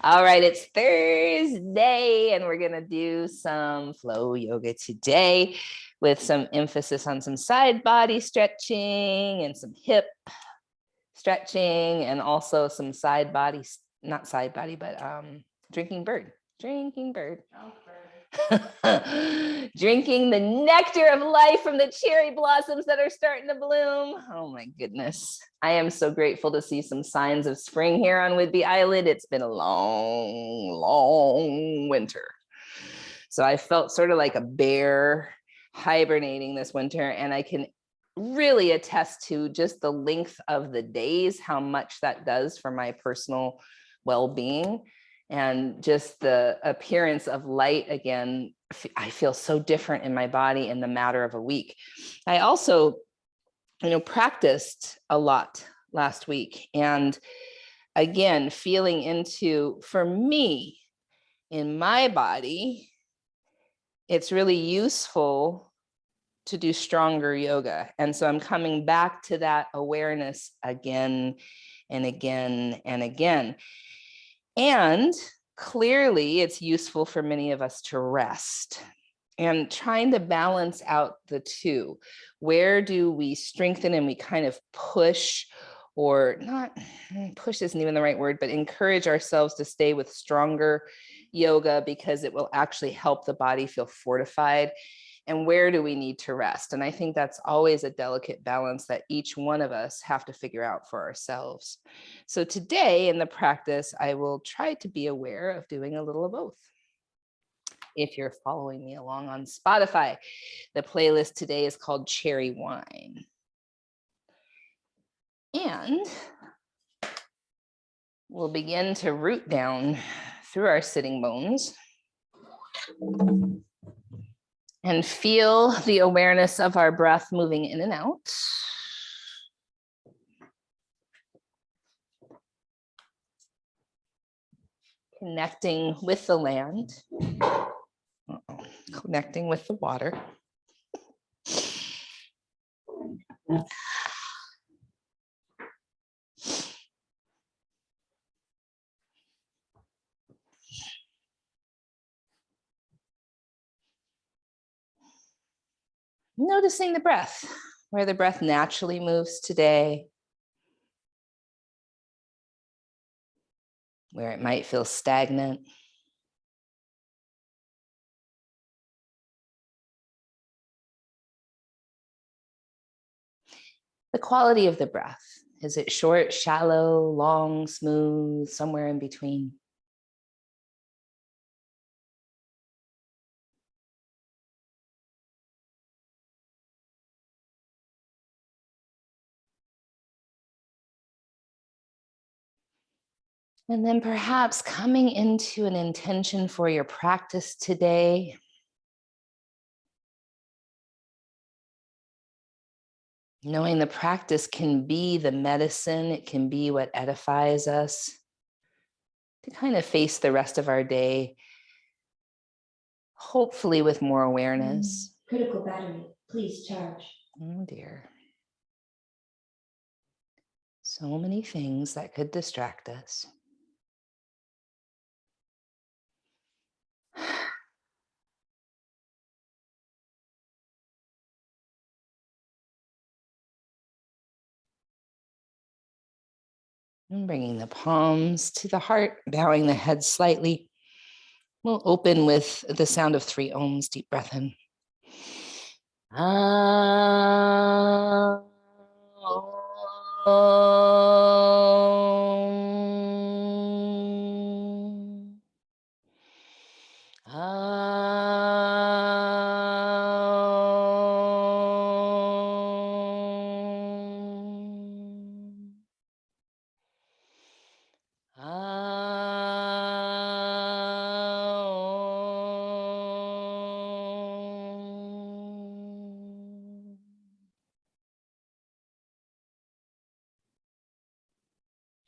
All right, it's Thursday, and we're going to do some flow yoga today with some emphasis on some side body stretching and some hip stretching, and also some side body, not side body, but drinking bird. Drinking the nectar of life from the cherry blossoms that are starting to bloom. Oh my goodness. I am so grateful to see some signs of spring here on Whidbey Island. It's been a long winter. So I felt sort of like a bear hibernating this winter, and I can really attest to just the length of the days, how much that does for my personal well-being. And just the appearance of light again, I feel so different in my body in the matter of a week. I also, practiced a lot last week. And again, feeling into, for me, in my body, it's really useful to do stronger yoga. And so I'm coming back to that awareness again and again and again. And clearly, it's useful for many of us to rest, and trying to balance out the two. Where do we strengthen and we kind of push, or not, push isn't even the right word, but encourage ourselves to stay with stronger yoga because it will actually help the body feel fortified? And where do we need to rest? And I think that's always a delicate balance that each one of us have to figure out for ourselves. So today in the practice, I will try to be aware of doing a little of both. If you're following me along on Spotify, the playlist today is called Cherry Wine. And we'll begin to root down through our sitting bones and feel the awareness of our breath moving in and out. Connecting with the land. Connecting with the water. Noticing the breath, where the breath naturally moves today, where it might feel stagnant. The quality of the breath. Is it short, shallow, long, smooth, somewhere in between? And then perhaps coming into an intention for your practice today. Knowing the practice can be the medicine, it can be what edifies us to kind of face the rest of our day, hopefully with more awareness. Critical battery, please charge. Oh dear. So many things that could distract us. And bringing the palms to the heart, bowing the head slightly. We'll open with the sound of 3 ohms, deep breath in. Ah.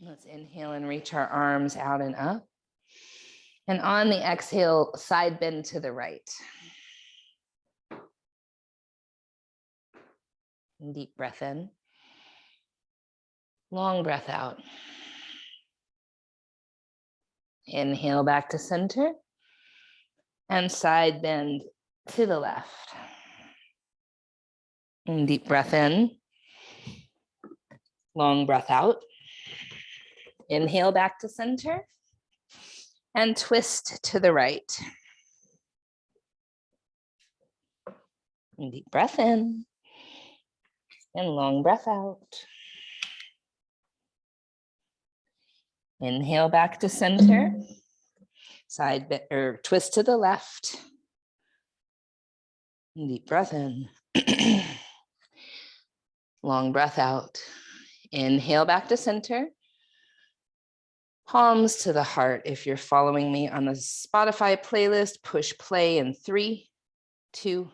Let's inhale and reach our arms out and up. And on the exhale, side bend to the right. And deep breath in. Long breath out. Inhale back to center and side bend to the left. And deep breath in, long breath out. Inhale back to center and twist to the right. And deep breath in and long breath out. Inhale back to center, side bend or twist to the left. And deep breath in. Long breath out. Inhale back to center. Palms to the heart. If you're following me on the Spotify playlist, push play in 3, 2,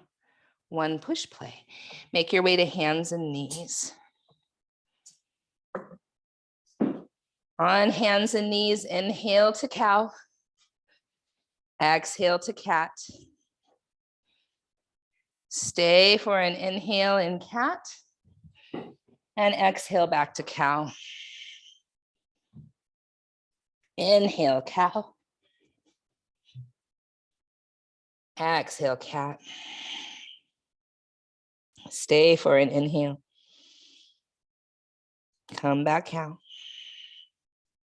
1, push play. Make your way to hands and knees. On hands and knees, inhale to cow. Exhale to cat. Stay for an inhale in cat. And exhale back to cow. Inhale, cow. Exhale, cat. Stay for an inhale. Come back, cow.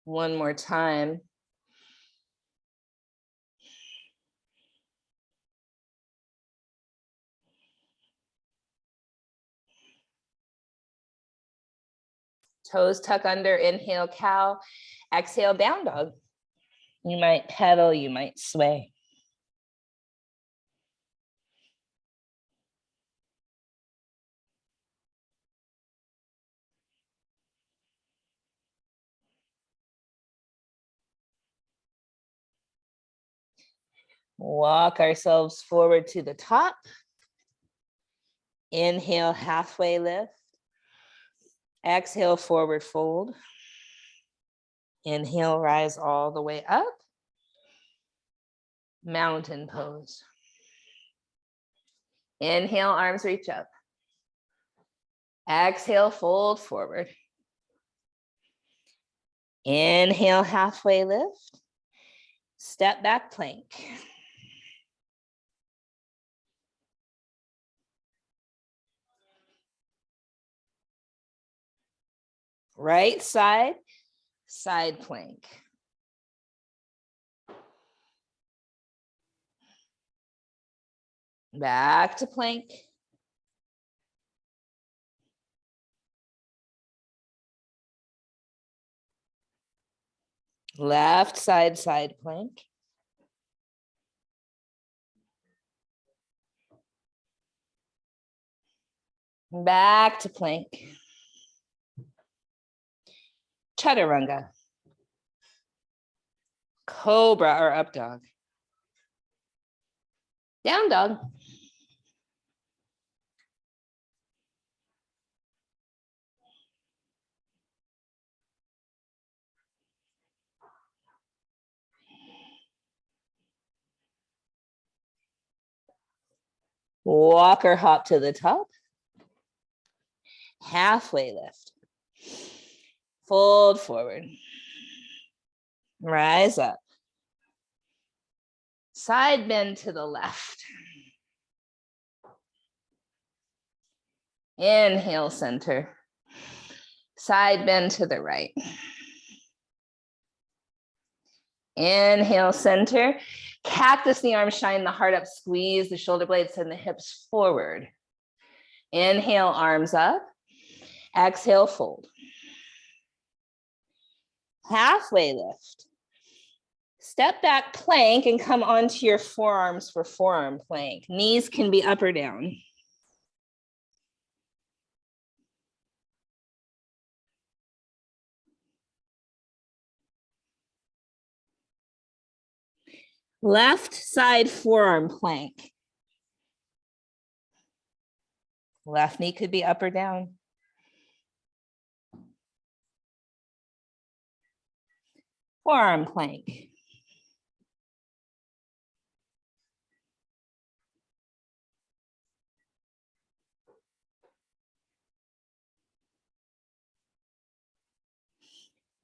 One more time. Toes tuck under, inhale, cow. Exhale, down dog. You might pedal, you might sway. Walk ourselves forward to the top. Inhale, halfway lift. Exhale, forward fold. Inhale, rise all the way up. Mountain pose. Inhale, arms reach up. Exhale, fold forward. Inhale, halfway lift. Step back plank. Right side, side plank. Back to plank. Left side, side plank. Back to plank. Chaturanga. Cobra or up dog. Down dog. Walk or hop to the top. Halfway lift. Fold forward. Rise up. Side bend to the left. Inhale, center. Side bend to the right. Inhale, center. Cactus the arms, shine the heart up, squeeze the shoulder blades and the hips forward. Inhale, arms up. Exhale, fold. Halfway lift. Step back plank and come onto your forearms for forearm plank. Knees can be up or down. Left side forearm plank. Left knee could be up or down. Forearm plank.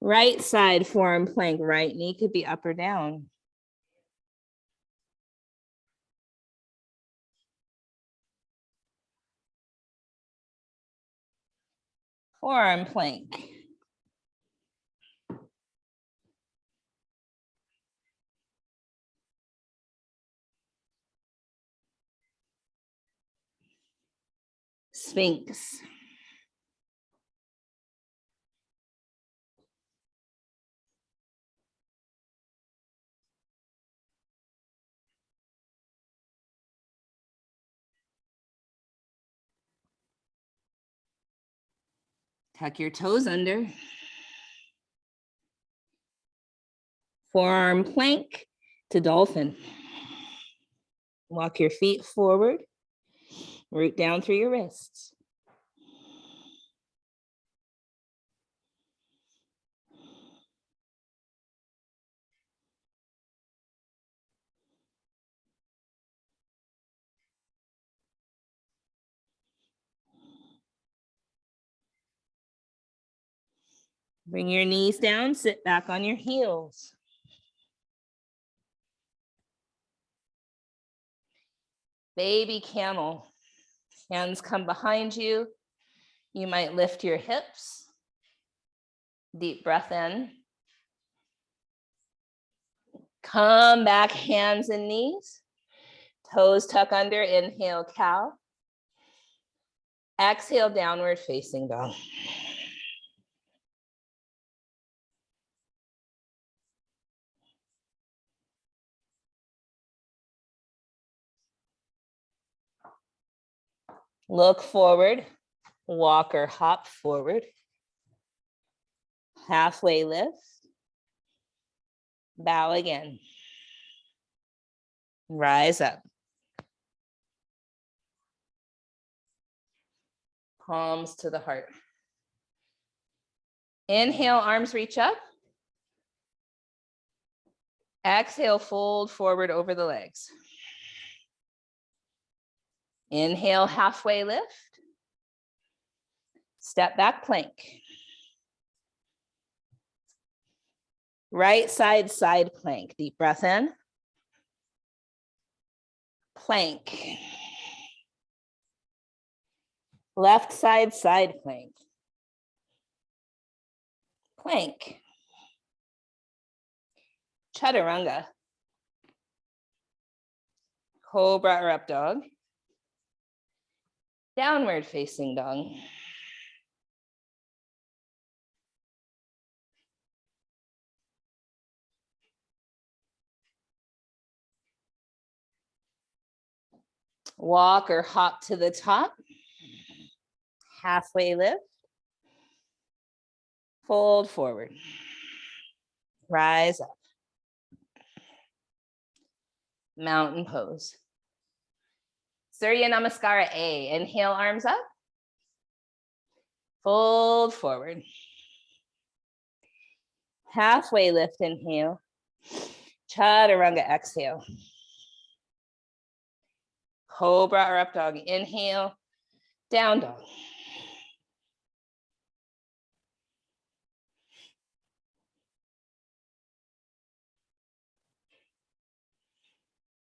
Right side forearm plank, right knee could be up or down. Forearm plank. Sphinx. Tuck your toes under. Forearm plank to dolphin. Walk your feet forward. Root down through your wrists. Bring your knees down, sit back on your heels. Baby camel. Hands come behind you. You might lift your hips. Deep breath in. Come back, hands and knees. Toes tuck under, inhale, cow. Exhale, downward facing dog. Look forward, walk or hop forward. Halfway lift. Bow again. Rise up. Palms to the heart. Inhale, arms reach up. Exhale, fold forward over the legs. Inhale, halfway lift. Step back plank. Right side, side plank. Deep breath in. Plank. Left side, side plank. Plank. Chaturanga. Cobra or up dog. Downward facing dog. Walk or hop to the top. Halfway lift. Fold forward. Rise up. Mountain pose. Surya Namaskara A. Inhale, arms up. Fold forward. Halfway lift, inhale. Chaturanga, exhale. Cobra or up dog, inhale. Down dog.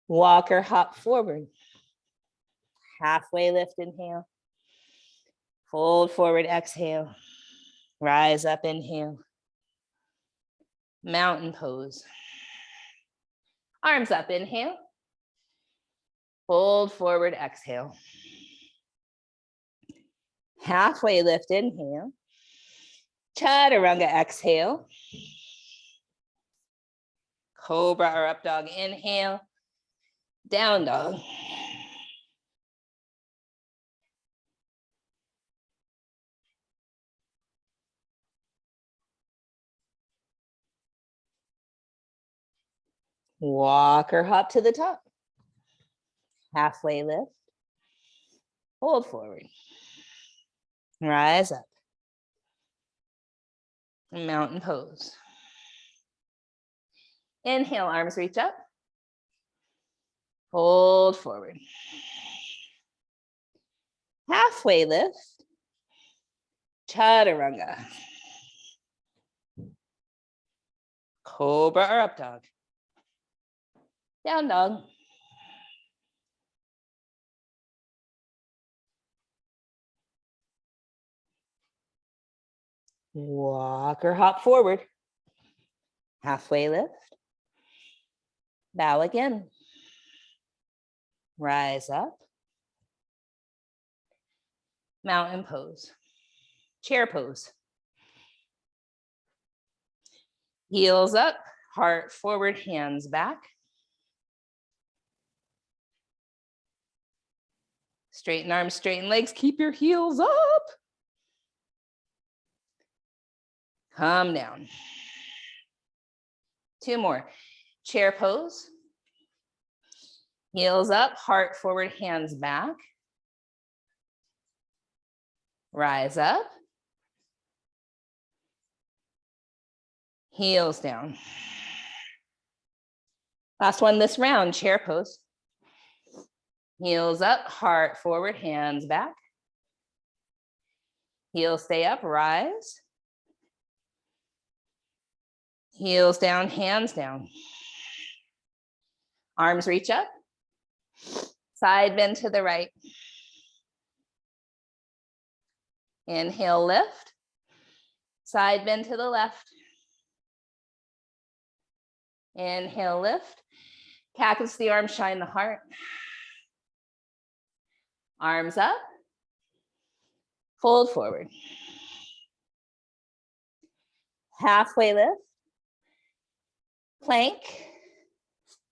Walk or hop forward. Halfway lift, inhale. Fold forward, exhale. Rise up, inhale. Mountain pose. Arms up, inhale. Fold forward, exhale. Halfway lift, inhale. Chaturanga, exhale. Cobra or up dog, inhale. Down dog. Walk or hop to the top. Halfway lift. Hold forward. Rise up. Mountain pose. Inhale, arms reach up. Hold forward. Halfway lift. Chaturanga. Cobra or up dog. Down dog. Walk or hop forward. Halfway lift. Bow again. Rise up. Mountain pose. Chair pose. Heels up, heart forward, hands back. Straighten arms, straighten legs, keep your heels up. Come down. Two more. Chair pose. Heels up, heart forward, hands back. Rise up. Heels down. Last one this round, chair pose. Heels up, heart forward, hands back. Heels stay up, rise. Heels down, hands down. Arms reach up. Side bend to the right. Inhale, lift. Side bend to the left. Inhale, lift. Cactus the arms, shine the heart. Arms up. Fold forward. Halfway lift. Plank.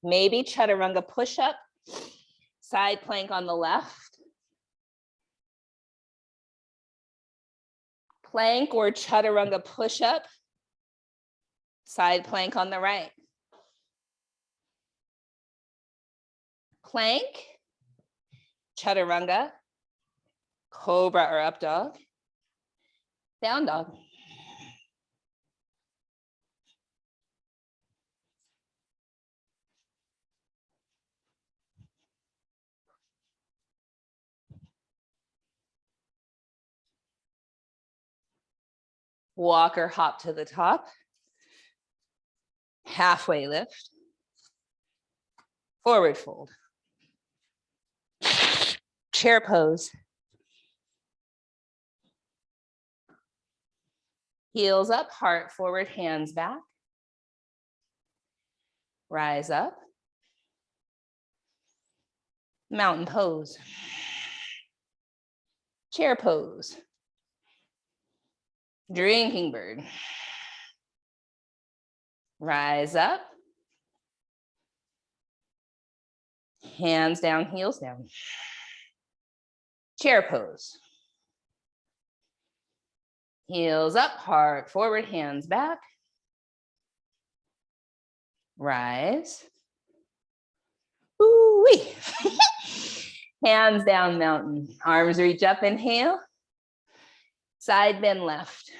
Maybe chaturanga push up. Side plank on the left. Plank or chaturanga push up. Side plank on the right. Plank, chaturanga, cobra or up dog, down dog. Walk or hop to the top. Halfway lift. Forward fold. Chair pose. Heels up, heart forward, hands back. Rise up. Mountain pose. Chair pose. Drinking bird. Rise up. Hands down, heels down. Chair pose. Heels up, heart forward, hands back. Rise. Ooh-wee. Hands down, mountain. Arms reach up, inhale. Side bend left.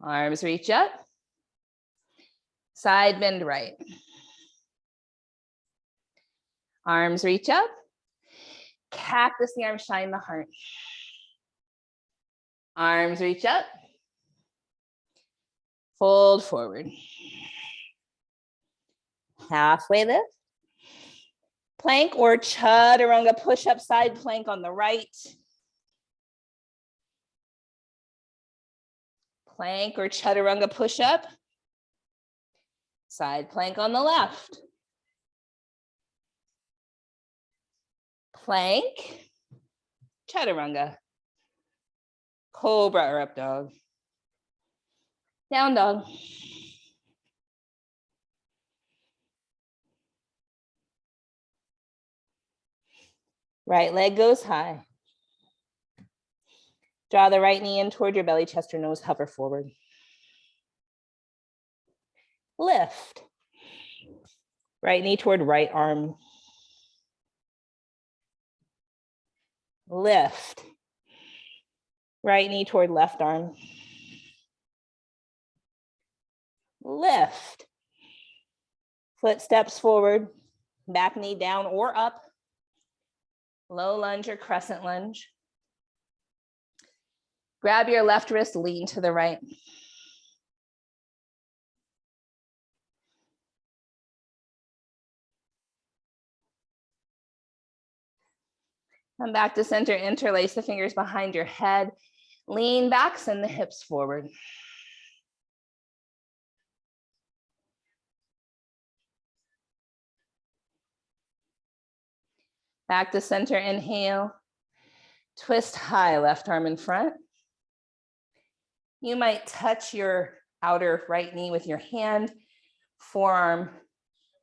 Arms reach up. Side bend right. Arms reach up. Cactus the arms, shine the heart. Arms reach up. Fold forward. Halfway lift. Plank or chaturanga push-up, side plank on the right. Plank or chaturanga push-up. Side plank on the left. Plank, chaturanga. Cobra or up dog. Down dog. Right leg goes high. Draw the right knee in toward your belly, chest or nose, hover forward. Lift. Right knee toward right arm. Lift. Right knee toward left arm. Lift. Foot steps forward, back knee down or up. Low lunge or crescent lunge. Grab your left wrist, lean to the right. Come back to center, interlace the fingers behind your head. Lean back, send the hips forward. Back to center, inhale. Twist high, left arm in front. You might touch your outer right knee with your hand, forearm,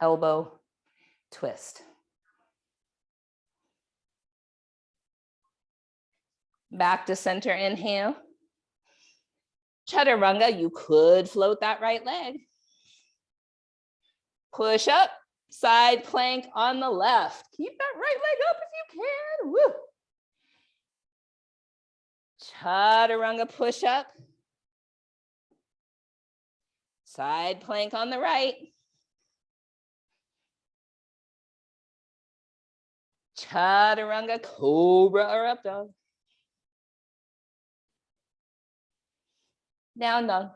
elbow, twist. Back to center, inhale. Chaturanga, you could float that right leg. Push up, side plank on the left. Keep that right leg up if you can. Woo. Chaturanga push up. Side plank on the right. Chaturanga, cobra or up dog. Down dog.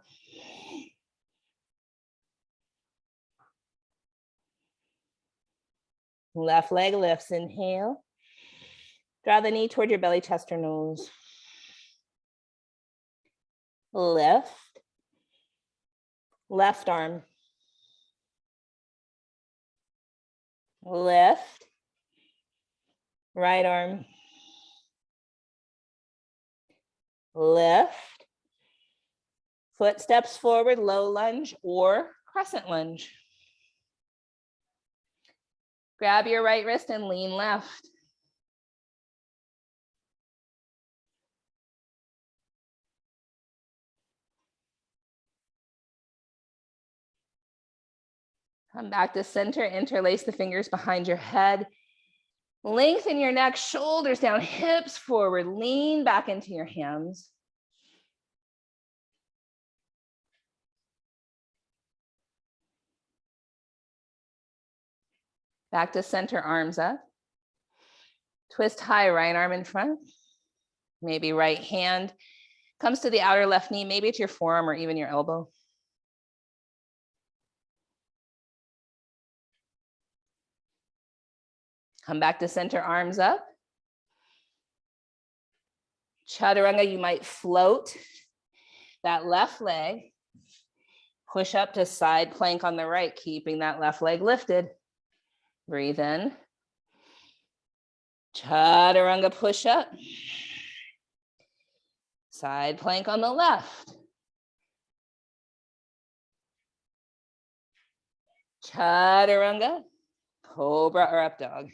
Left leg lifts, inhale. Draw the knee toward your belly, chest, or nose. Lift. Left arm. Lift. Right arm. Lift. Foot steps forward, low lunge or crescent lunge. Grab your right wrist and lean left. Come back to center, interlace the fingers behind your head. Lengthen your neck, shoulders down, hips forward, lean back into your hands. Back to center, arms up. Twist high, right arm in front. Maybe right hand comes to the outer left knee, maybe it's your forearm or even your elbow. Come back to center, arms up. Chaturanga, you might float that left leg. Push up to side plank on the right, keeping that left leg lifted. Breathe in. Chaturanga push up. Side plank on the left. Chaturanga, cobra or up dog.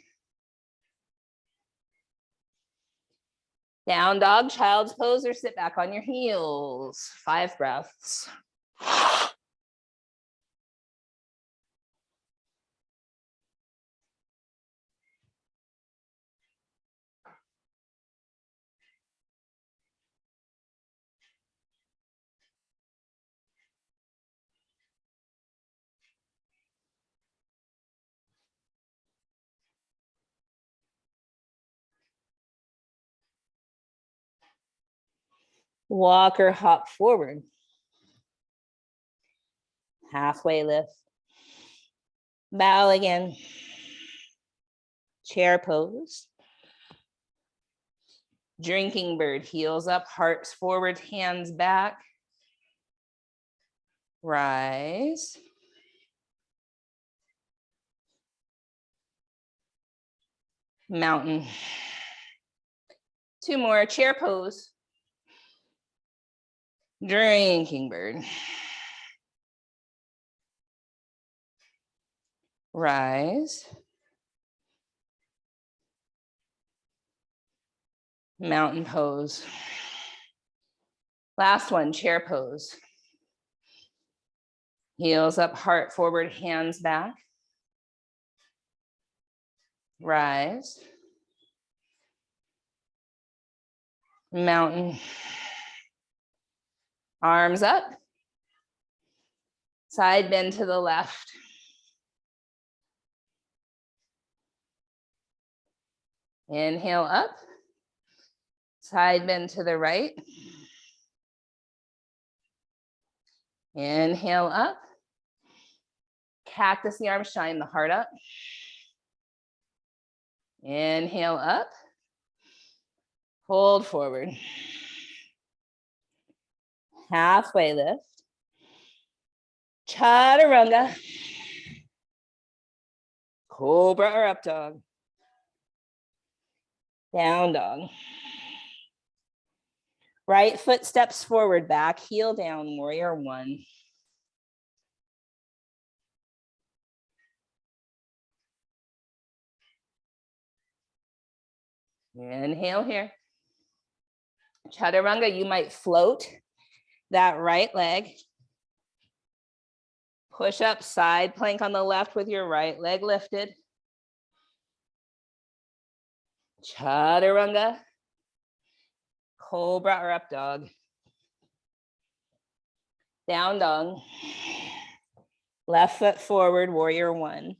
Down dog, child's pose, or sit back on your heels. 5 breaths. Walk or hop forward. Halfway lift. Bow again. Chair pose. Drinking bird, heels up, hearts forward, hands back. Rise. Mountain. 2 more, chair pose. Drinking bird. Rise. Mountain pose. Last one, chair pose. Heels up, heart forward, hands back. Rise. Mountain. Arms up. Side bend to the left. Inhale up. Side bend to the right. Inhale up. Cactus the arms, shine the heart up. Inhale up. Hold forward. Halfway lift. Chaturanga. Cobra or up dog. Down dog. Right foot steps forward, back heel down, warrior one. Inhale here. Chaturanga, you might float that right leg. Push up, side plank on the left with your right leg lifted. Chaturanga. Cobra or up dog. Down dog. Left foot forward, warrior one.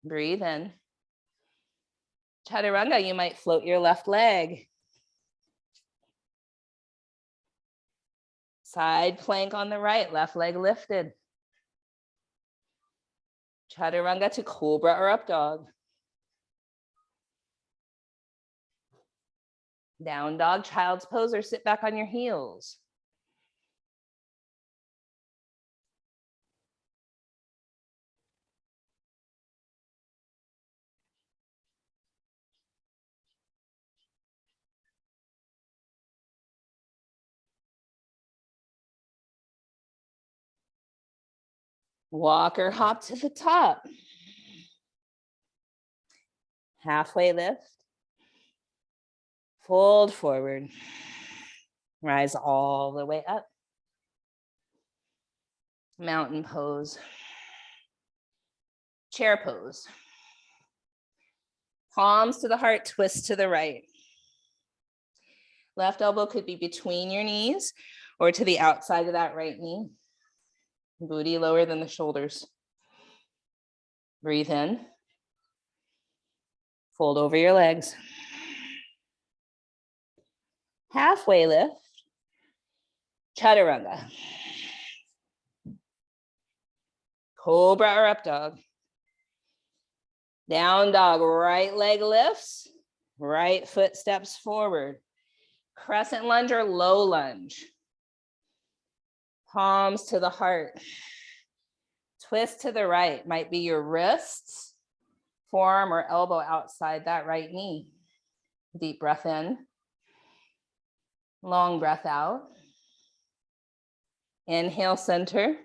Breathe in. Chaturanga, you might float your left leg. Side plank on the right, left leg lifted. Chaturanga to cobra or up dog. Down dog, child's pose, or sit back on your heels. Walk or hop to the top. Halfway lift. Fold forward. Rise all the way up. Mountain pose. Chair pose. Palms to the heart, twist to the right. Left elbow could be between your knees or to the outside of that right knee. Booty lower than the shoulders. Breathe in. Fold over your legs. Halfway lift. Chaturanga. Cobra or up dog. Down dog, right leg lifts, right foot steps forward. Crescent lunge or low lunge. Palms to the heart. Twist to the right, might be your wrists, forearm or elbow outside that right knee. Deep breath in. Long breath out. Inhale, center.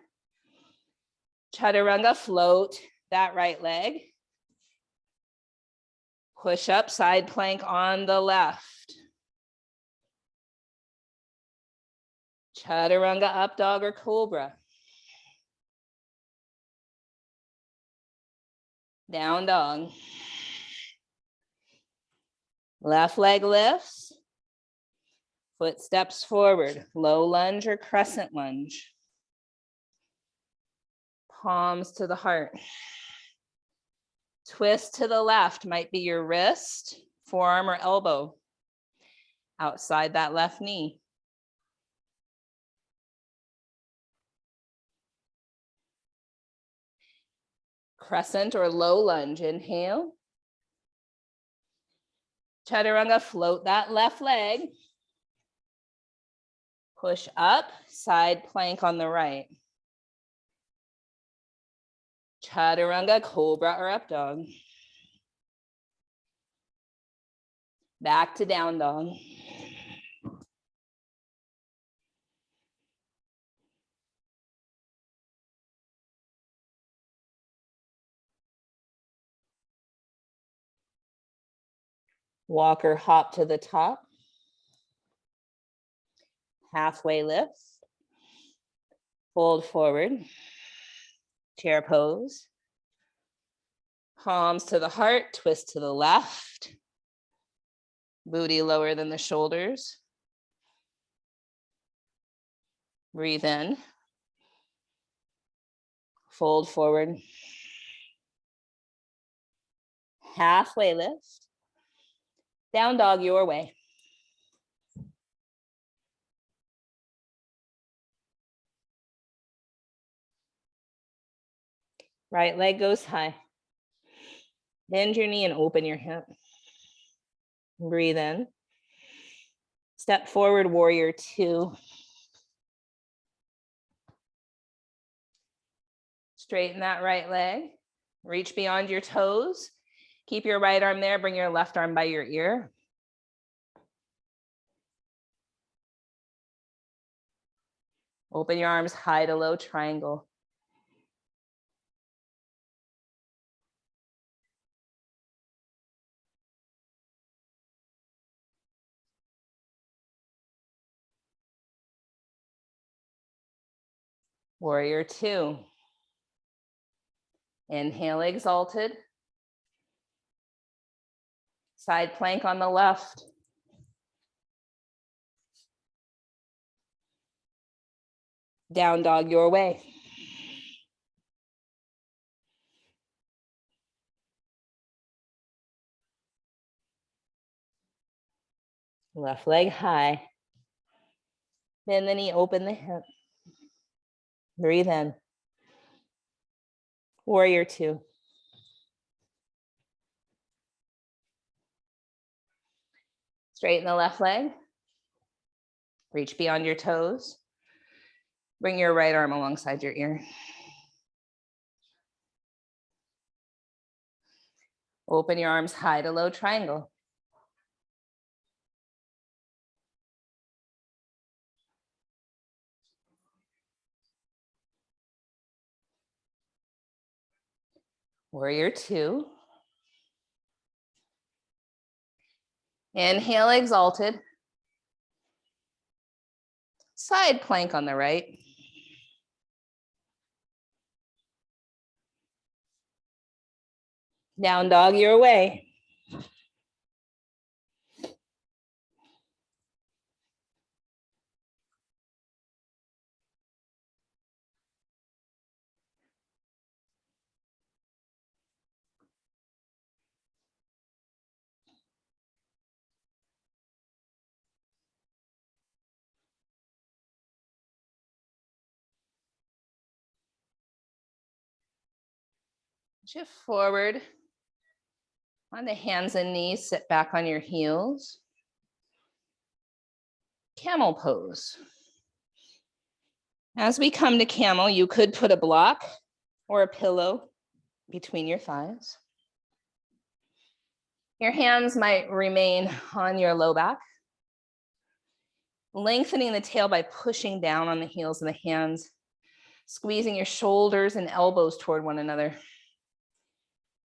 Chaturanga, float that right leg. Push up, side plank on the left. Chaturanga, up dog or cobra. Down dog. Left leg lifts. Foot steps forward. Low lunge or crescent lunge. Palms to the heart. Twist to the left, might be your wrist, forearm or elbow outside that left knee. Crescent or low lunge, inhale. Chaturanga, float that left leg. Push up, side plank on the right. Chaturanga, cobra or up dog. Back to down dog. Walk or hop to the top. Halfway lift. Fold forward. Chair pose. Palms to the heart, twist to the left. Booty lower than the shoulders. Breathe in. Fold forward. Halfway lift. Down dog your way. Right leg goes high. Bend your knee and open your hip. Breathe in. Step forward, warrior two. Straighten that right leg. Reach beyond your toes. Keep your right arm there. Bring your left arm by your ear. Open your arms high to low triangle. Warrior two. Inhale, exalted. Side plank on the left. Down dog your way. Left leg high. Bend the knee, open the hip. Breathe in. Warrior two. Straighten the left leg. Reach beyond your toes. Bring your right arm alongside your ear. Open your arms high to low triangle. Warrior two. Inhale, exalted. Side plank on the right. Down dog your way. Shift forward on the hands and knees, sit back on your heels. Camel pose. As we come to camel, you could put a block or a pillow between your thighs. Your hands might remain on your low back, lengthening the tail by pushing down on the heels of the hands, squeezing your shoulders and elbows toward one another.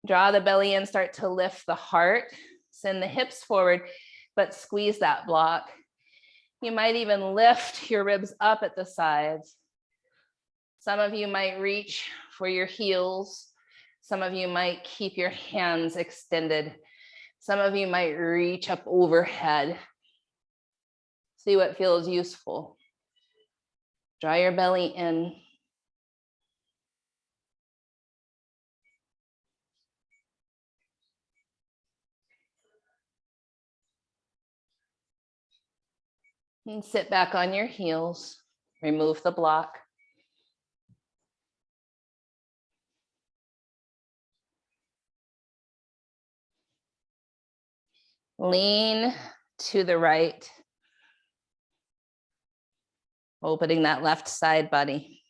Draw the belly in, start to lift the heart, send the hips forward, but squeeze that block. You might even lift your ribs up at the sides. Some of you might reach for your heels. Some of you might keep your hands extended. Some of you might reach up overhead. See what feels useful. Draw your belly in. And sit back on your heels. Remove the block. Lean to the right. Opening that left side body.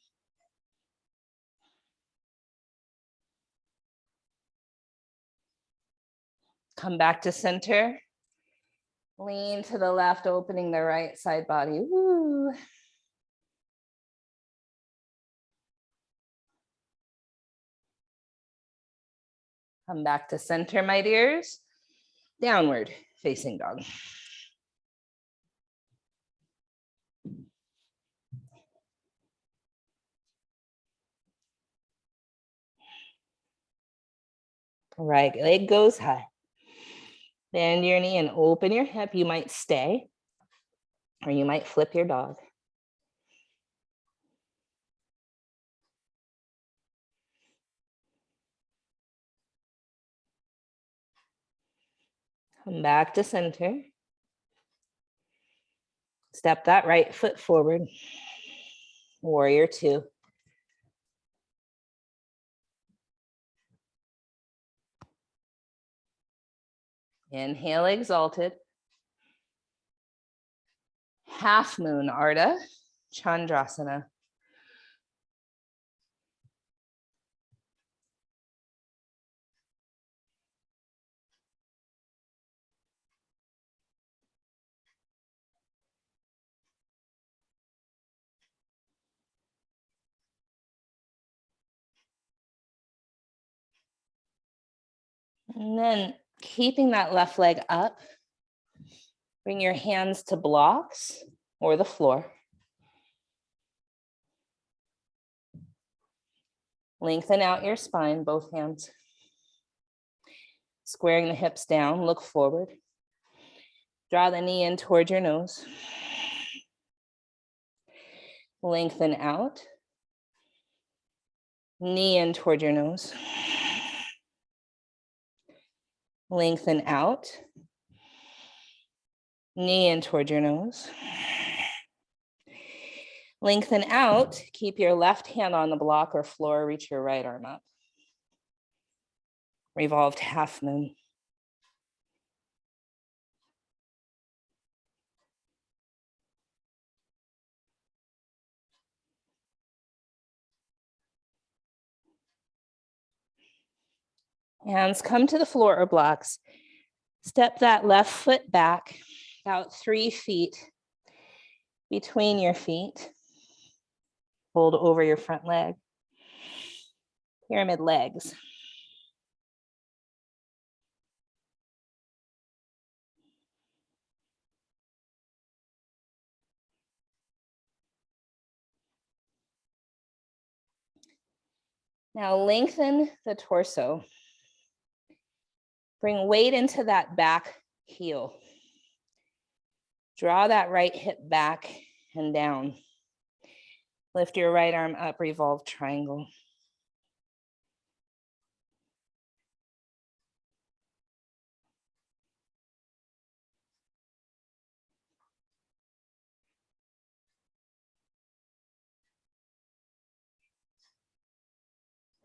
Come back to center. Lean to the left, opening the right side body. Woo. Come back to center, my dears. Downward facing dog. Right leg goes high. Bend your knee and open your hip. You might stay, or you might flip your dog. Come back to center. Step that right foot forward. Warrior two. Inhale, exalted. Half moon, Ardha Chandrasana. And then keeping that left leg up, bring your hands to blocks or the floor. Lengthen out your spine, both hands. Squaring the hips down, look forward. Draw the knee in toward your nose. Lengthen out. Knee in toward your nose. Lengthen out. Knee in toward your nose. Lengthen out. Keep your left hand on the block or floor. Reach your right arm up. Revolved half moon. Hands come to the floor or blocks. Step that left foot back about 3 feet between your feet. Hold over your front leg. Pyramid legs. Now lengthen the torso. Bring weight into that back heel. Draw that right hip back and down. Lift your right arm up, revolve triangle.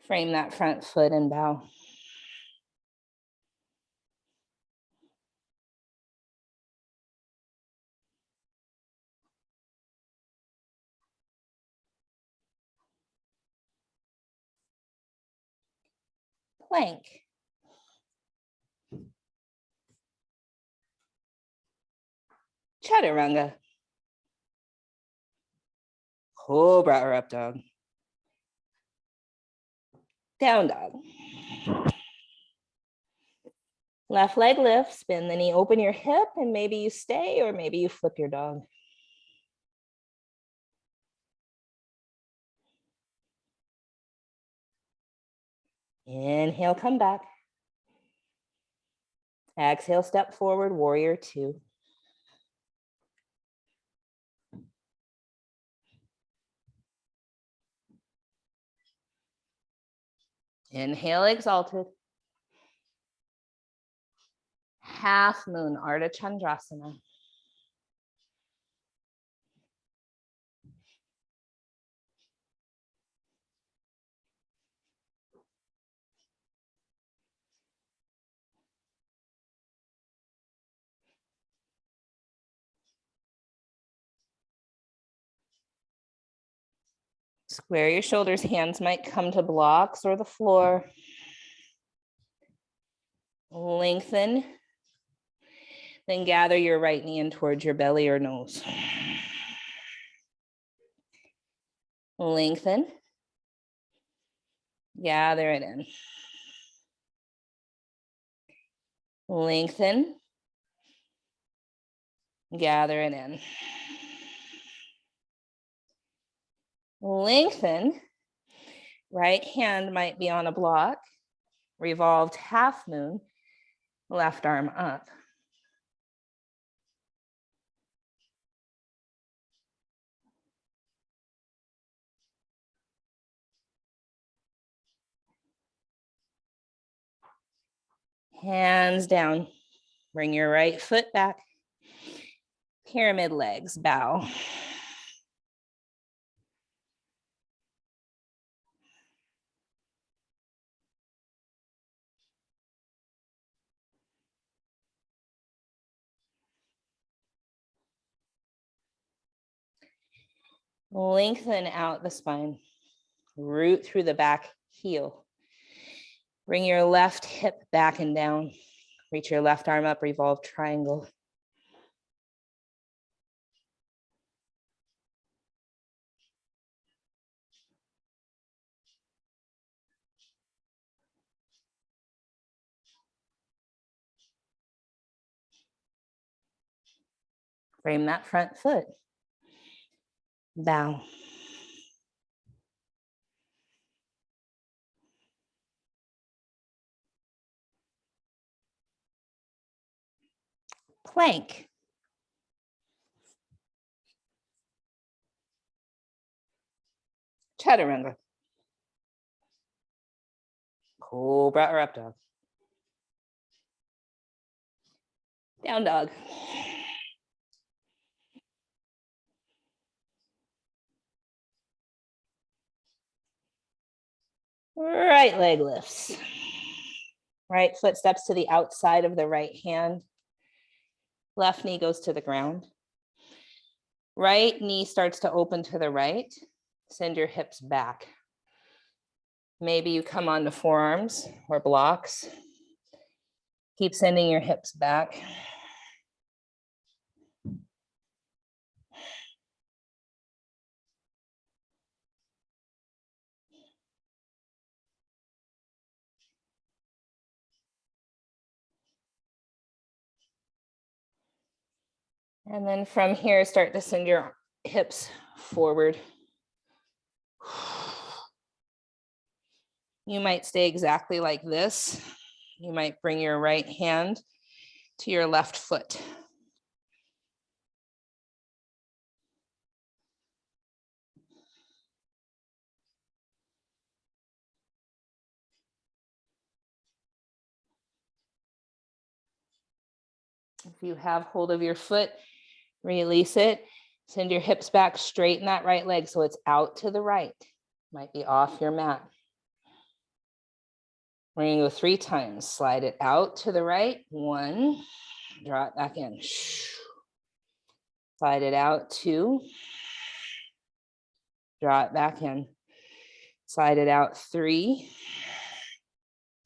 Frame that front foot and bow. Plank. Chaturanga. Cobra or up dog. Down dog. Left leg lifts, bend the knee, open your hip, and maybe you stay or maybe you flip your dog. Inhale, come back. Exhale, step forward, warrior two. Inhale, exalted. Half moon, Ardha Chandrasana. Square your shoulders, hands might come to blocks or the floor. Lengthen. Then gather your right knee in towards your belly or nose. Lengthen. Gather it in. Lengthen. Gather it in. Lengthen. Right hand might be on a block. Revolved half moon. Left arm up. Hands down. Bring your right foot back. Pyramid legs, bow. Lengthen out the spine. Root through the back heel. Bring your left hip back and down. Reach your left arm up, revolve triangle. Frame that front foot. Bow. Plank. Chaturanga. Cobra or up dog. Down dog. Right leg lifts. Right foot steps to the outside of the right hand. Left knee goes to the ground. Right knee starts to open to the right. Send your hips back. Maybe you come onto forearms or blocks. Keep sending your hips back. And then from here, start to send your hips forward. You might stay exactly like this. You might bring your right hand to your left foot. If you have hold of your foot, release it. Send your hips back, straighten that right leg so it's out to the right. Might be off your mat. We're gonna go 3 times. Slide it out to the right. 1, draw it back in. Slide it out. 2, draw it back in. Slide it out. 3.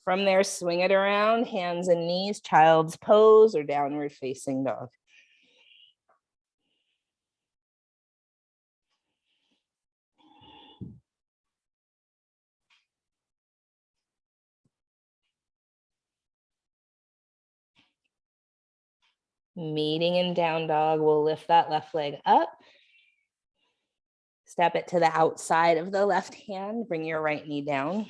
From there, swing it around, hands and knees, child's pose or downward facing dog. Meeting in down dog, we'll lift that left leg up. Step it to the outside of the left hand, bring your right knee down.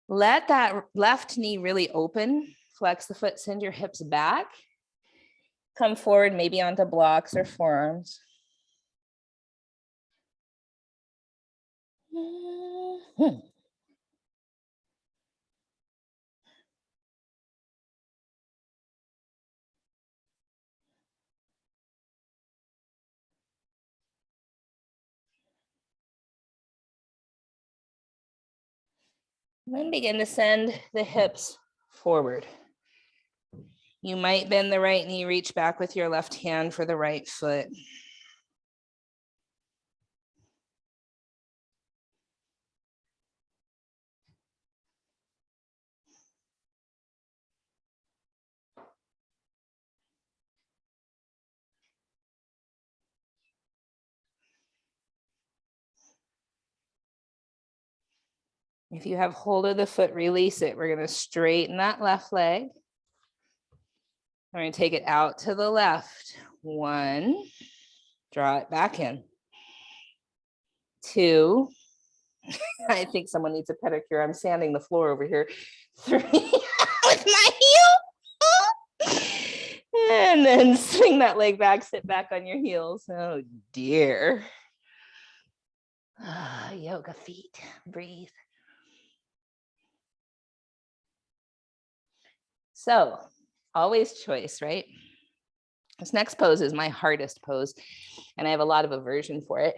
Let that left knee really open. Flex the foot, send your hips back. Come forward, maybe onto blocks or forearms. Then begin to send the hips forward. You might bend the right knee, reach back with your left hand for the right foot. If you have hold of the foot, release it. We're going to straighten that left leg. We're going to take it out to the left. 1, draw it back in. 2, I think someone needs a pedicure. I'm sanding the floor over here. 3, with my heel. And then swing that leg back, sit back on your heels. Oh dear. Yoga feet, breathe. So always choice, right? This next pose is my hardest pose, and I have a lot of aversion for it.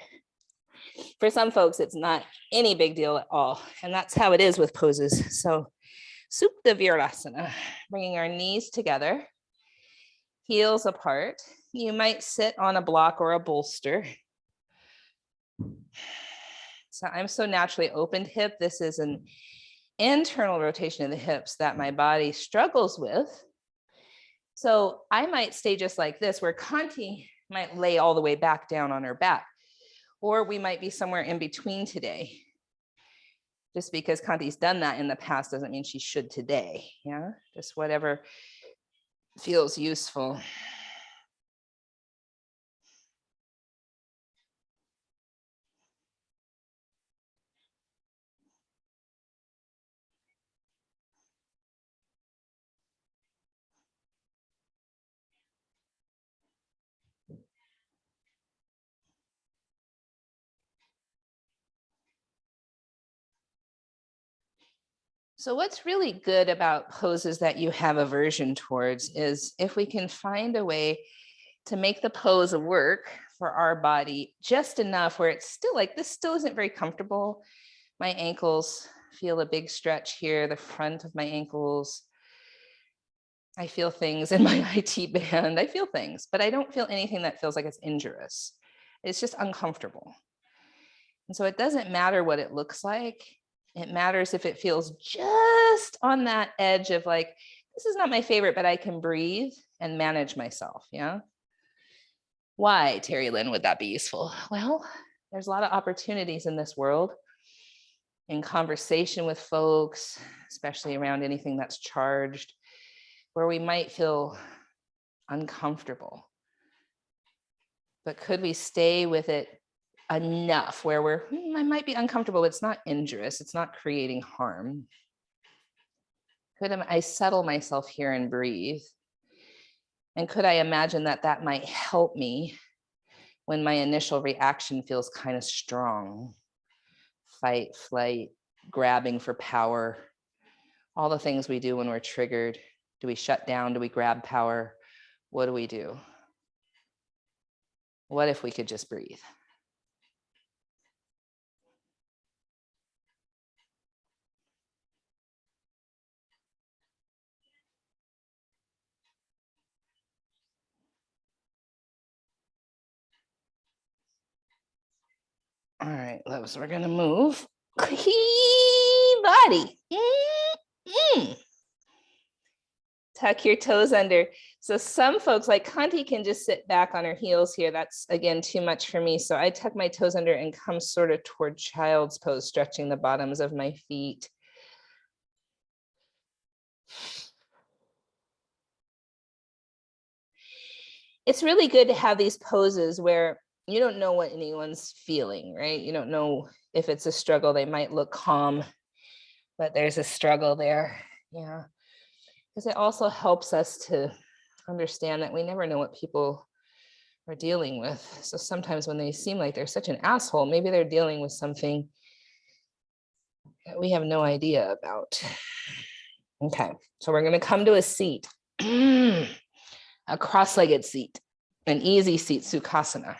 For some folks, it's not any big deal at all, and that's how it is with poses. So Supta Virasana, bringing our knees together, heels apart, you might sit on a block or a bolster. So I'm so naturally opened hip. This is an internal rotation of the hips that my body struggles with. So I might stay just like this, where Conti might lay all the way back down on her back, or we might be somewhere in between today. Just because Conti's done that in the past doesn't mean she should today. Yeah, just whatever feels useful. So what's really good about poses that you have aversion towards is if we can find a way to make the pose work for our body just enough where it's still like, this still isn't very comfortable. My ankles feel a big stretch here, the front of my ankles. I feel things in my IT band. I feel things, but I don't feel anything that feels like it's injurious. It's just uncomfortable. And so it doesn't matter what it looks like. It matters if it feels just on that edge of like, this is not my favorite, but I can breathe and manage myself. Yeah. Why, Terry Lynn, would that be useful? Well, there's a lot of opportunities in this world, in conversation with folks, especially around anything that's charged, where we might feel uncomfortable. But could we stay with it enough where we're, I might be uncomfortable, but it's not injurious, it's not creating harm? Could I settle myself here and breathe? And could I imagine that that might help me when my initial reaction feels kind of strong? Fight, flight, grabbing for power, all the things we do when we're triggered. Do we shut down? Do we grab power? What do we do? What if we could just breathe? All right, loves, we're gonna move. Body. Tuck your toes under. So some folks like Conti can just sit back on her heels here. That's again too much for me. So I tuck my toes under and come sort of toward child's pose, stretching the bottoms of my feet. It's really good to have these poses where you don't know what anyone's feeling, right? You don't know if it's a struggle. They might look calm, but there's a struggle there. Yeah. Because it also helps us to understand that we never know what people are dealing with. So sometimes when they seem like they're such an asshole, maybe they're dealing with something that we have no idea about. Okay, so we're going to come to a seat, a cross-legged seat, an easy seat, Sukhasana.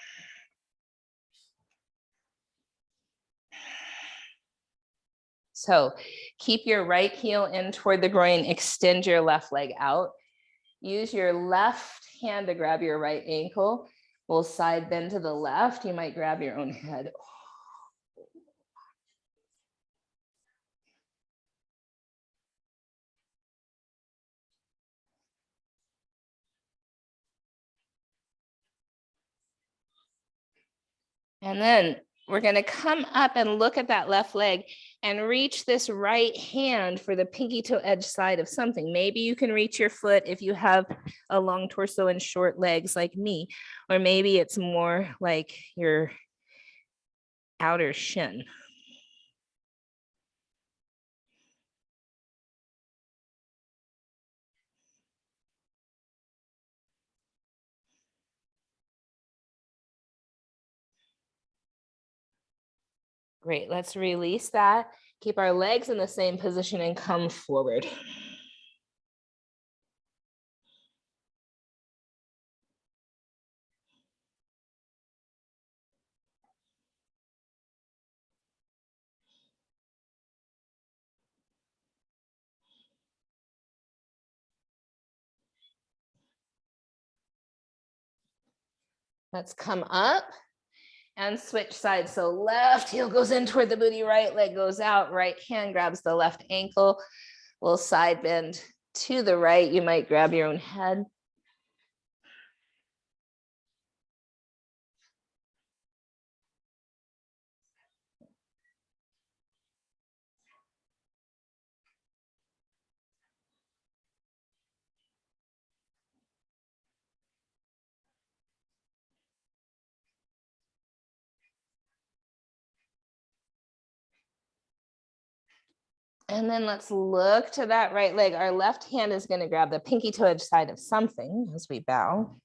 So keep your right heel in toward the groin, extend your left leg out. Use your left hand to grab your right ankle. We'll side bend to the left. You might grab your own head. And then we're going to come up and look at that left leg and reach this right hand for the pinky toe edge side of something. Maybe you can reach your foot if you have a long torso and short legs like me, or maybe it's more like your outer shin. Great, let's release that. Keep our legs in the same position and come forward. Let's come up and switch sides. So left heel goes in toward the booty, right leg goes out, right hand grabs the left ankle, little side bend to the right. You might grab your own head. And then let's look to that right leg. Our left hand is going to grab the pinky toe edge side of something as we bow.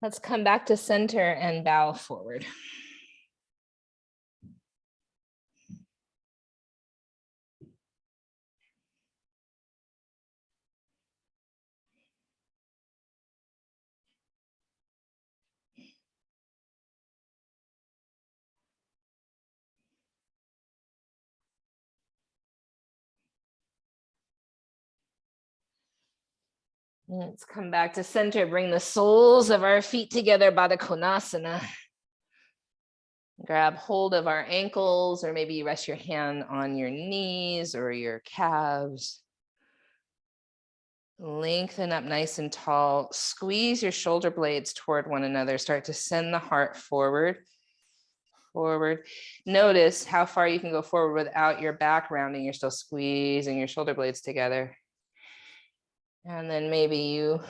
Let's come back to center and bow forward. Let's come back to center. Bring the soles of our feet together, Baddha Konasana. Grab hold of our ankles, or maybe you rest your hand on your knees or your calves. Lengthen up nice and tall. Squeeze your shoulder blades toward one another. Start to send the heart forward. Forward. Notice how far you can go forward without your back rounding. You're still squeezing your shoulder blades together. And then maybe you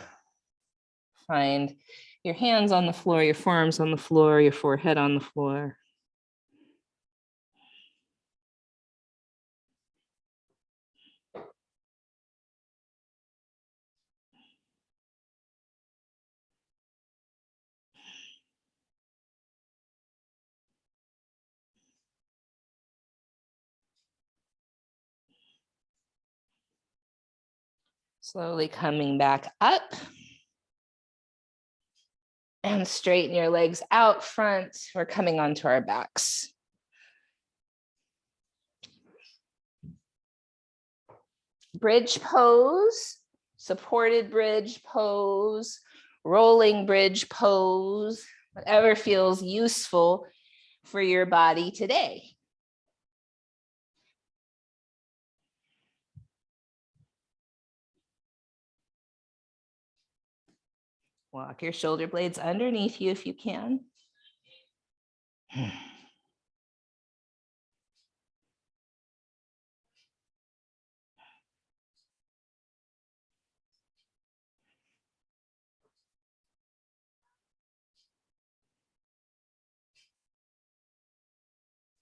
find your hands on the floor, your forearms on the floor, your forehead on the floor. Slowly coming back up. And straighten your legs out front. We're coming onto our backs. Bridge pose, supported bridge pose, rolling bridge pose, whatever feels useful for your body today. Walk your shoulder blades underneath you if you can.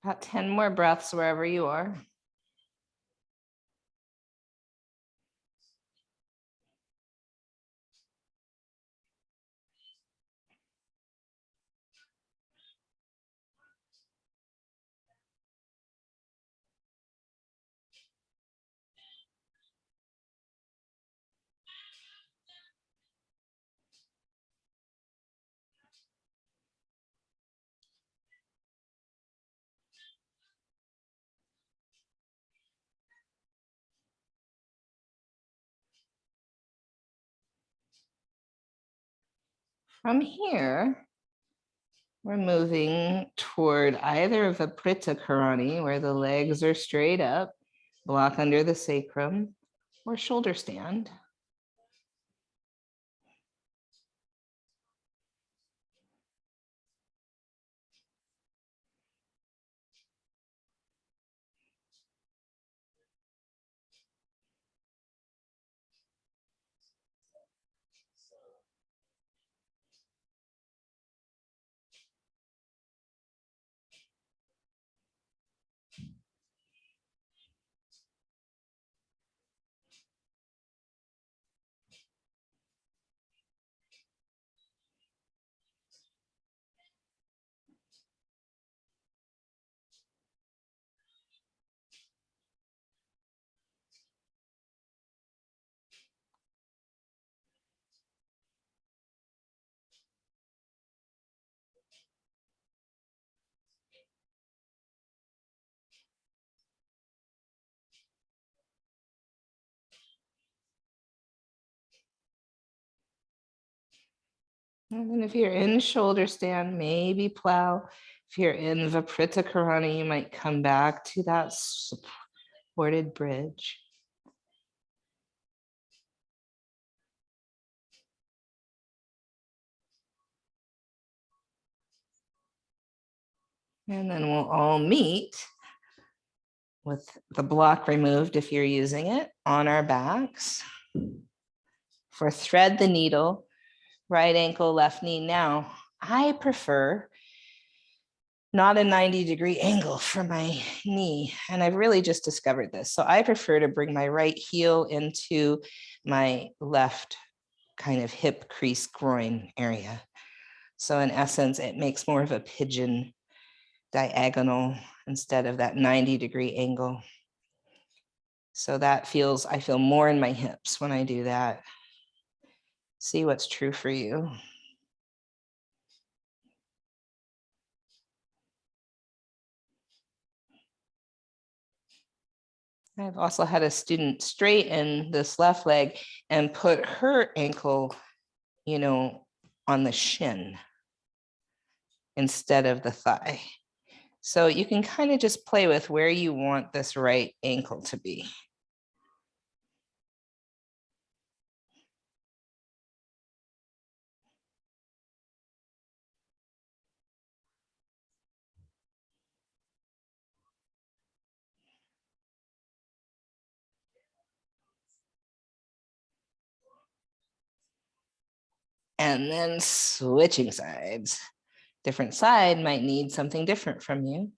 About 10 more breaths wherever you are. From here, we're moving toward either of the Prita Karani, where the legs are straight up, block under the sacrum, or shoulder stand. And then if you're in shoulder stand, maybe plow. If you're in Viparita Karana, you might come back to that supported bridge. And then we'll all meet with the block removed if you're using it on our backs. For thread the needle, right ankle, left knee. Now, I prefer not a 90-degree angle for my knee. And I've really just discovered this. So I prefer to bring my right heel into my left kind of hip crease groin area. So in essence, it makes more of a pigeon diagonal instead of that 90-degree angle. So that feels, I feel more in my hips when I do that. See what's true for you. I've also had a student straighten this left leg and put her ankle, on the shin instead of the thigh. So you can kind of just play with where you want this right ankle to be. And then switching sides. Different side might need something different from you.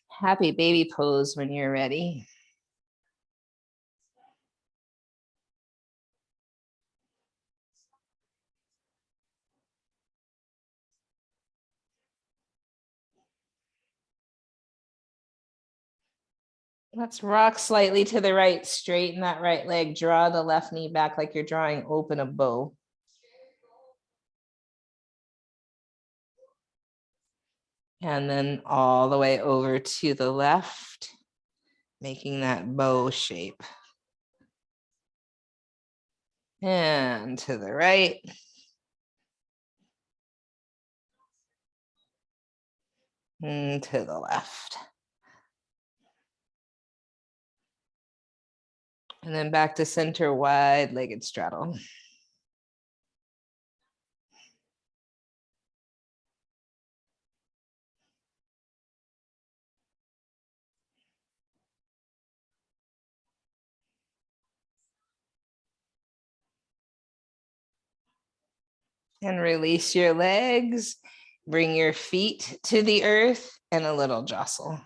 Happy baby pose when you're ready. Let's rock slightly to the right, straighten that right leg, draw the left knee back like you're drawing open a bow. And then all the way over to the left, making that bow shape. And to the right. And to the left. And then back to center, wide-legged straddle. And release your legs. Bring your feet to the earth and a little jostle.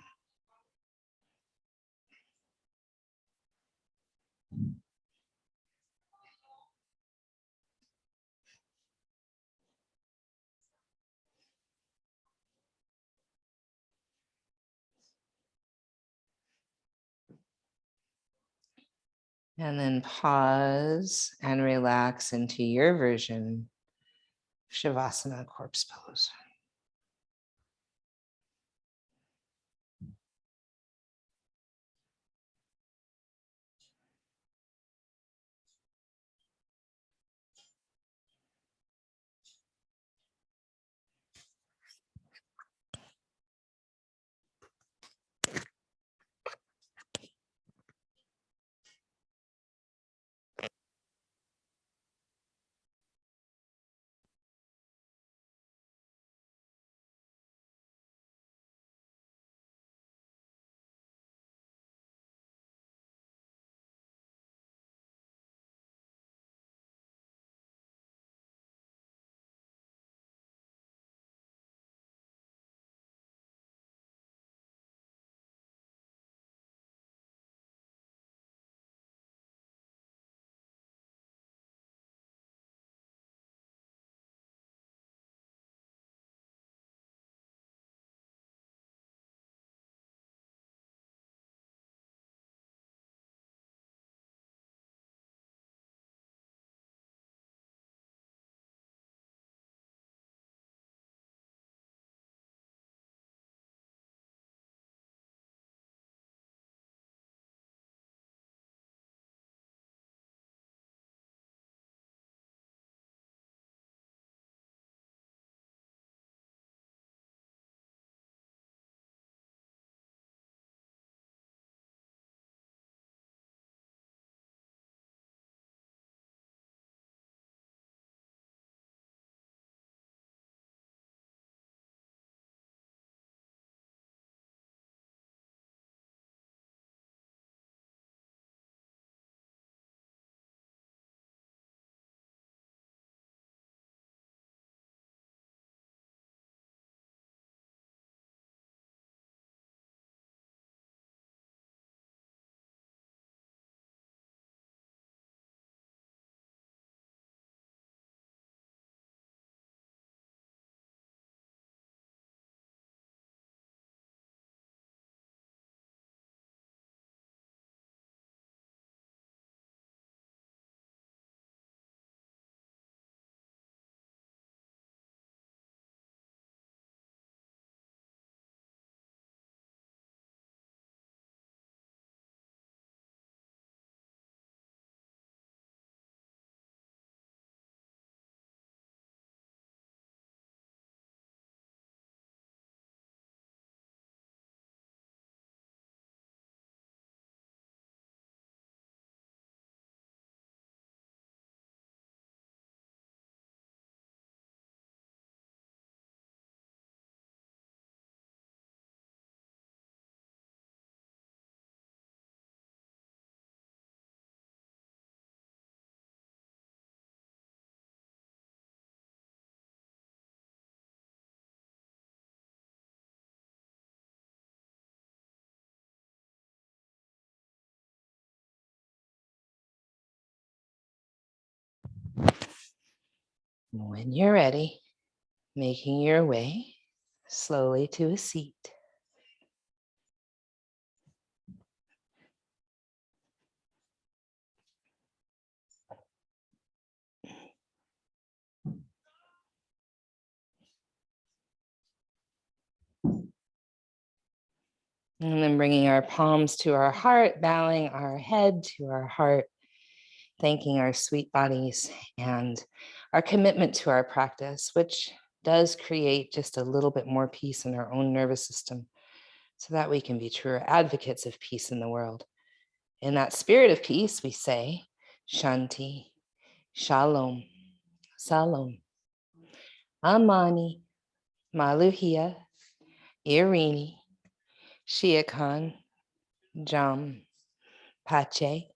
And then pause and relax into your version of Shavasana, corpse pose. When you're ready, making your way slowly to a seat. And then bringing our palms to our heart, bowing our head to our heart, thanking our sweet bodies and our commitment to our practice, which does create just a little bit more peace in our own nervous system so that we can be truer advocates of peace in the world. In that spirit of peace, we say, Shanti, Shalom, Salom, Amani, Maluhia, Irini, Shiakan, Jam, Pache,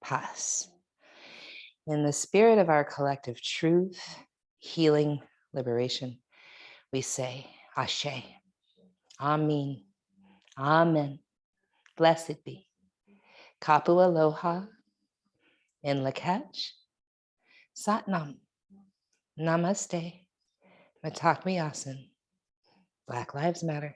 Pas. In the spirit of our collective truth, healing, liberation, we say, Ashe, Amin, Amen, blessed be. Kapu Aloha, in Lakach, Satnam, Namaste, Matakmi Asan, Black Lives Matter.